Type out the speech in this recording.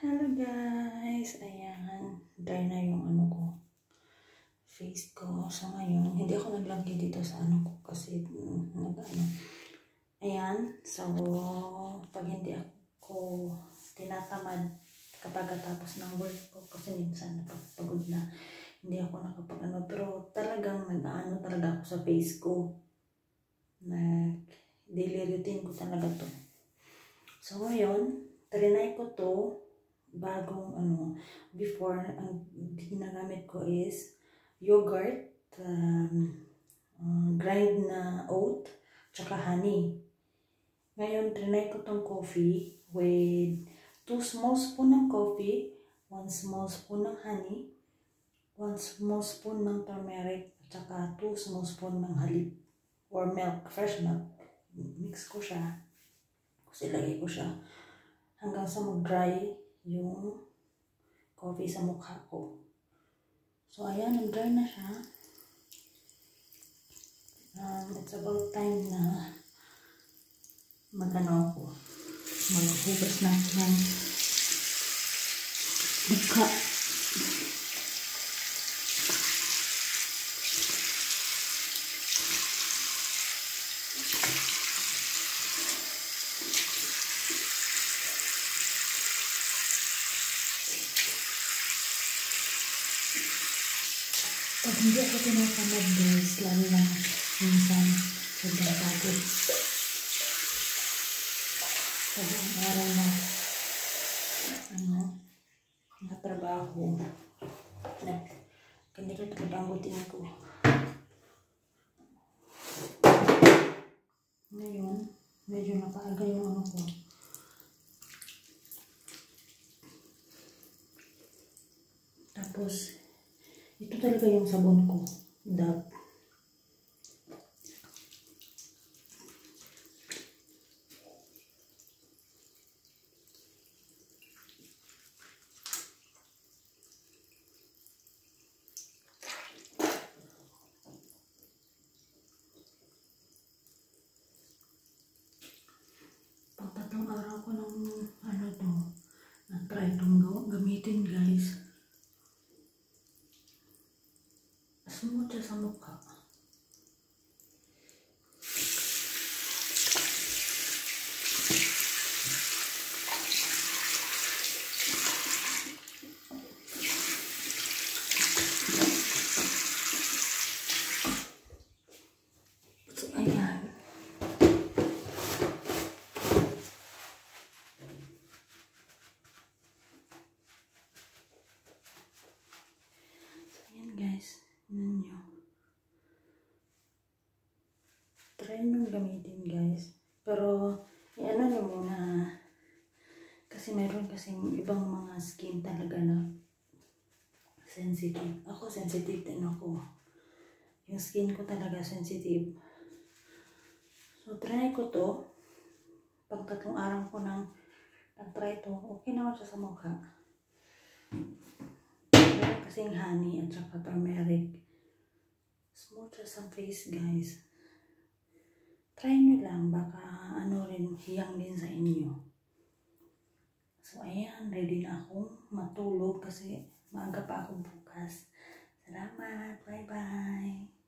Hello guys! Ayan, dry na yung face ko. So ngayon, hindi ako naglagay dito sa ko kasi Ayan, so pag hindi ako tinatamad kapag tapos ng work ko kasi minsan napapagod na, hindi ako pero talagang talaga ako sa face ko. Daily routine ko talaga to. So ngayon, trinay ko to. Bagong before ang ginagamit ko is yogurt, grind na oat, tsaka honey. Ngayon, trinay ko tong coffee with 2 small spoon ng coffee, 1 small spoon ng honey, 1 small spoon ng turmeric, at saka 2 small spoon ng halip or milk, fresh milk. Mix ko siya. Kasi lagay ko siya hanggang sa mag-dry yung coffee sa mukha ko. So, ayan, nag-dry na siya. It's about time na maghugas na ng mukha. Pag hindi ako tinatamad guys, lalo lang minsan sobrang pagod. Sobrang araw na na trabaho. Hindi ko trabahutin ko. Ngayon, medyo napaaga yung ko. Tapos, ito talaga yung sabon ko. Dove. Pagtatang araw ko ng na-try itong gamitin guys. Smooth siya sa mukha. So, ayan. So, ayan guys. Nyo. Try nyo gamitin guys. Pero, nyo muna. Kasi meron kasing ibang mga skin talaga na sensitive. Ako sensitive din ako. Yung skin ko talaga sensitive. So, try ko to. Pag 3 araw ko nang nag-try to, okay naman siya sa mukha. Meron kasing honey at saka turmeric. Smooth siya sa face guys. Try nyo lang. Baka hiyang din sa inyo. So, ayan. Ready na akong matulog kasi maaga pa ako bukas. Salamat. Bye-bye.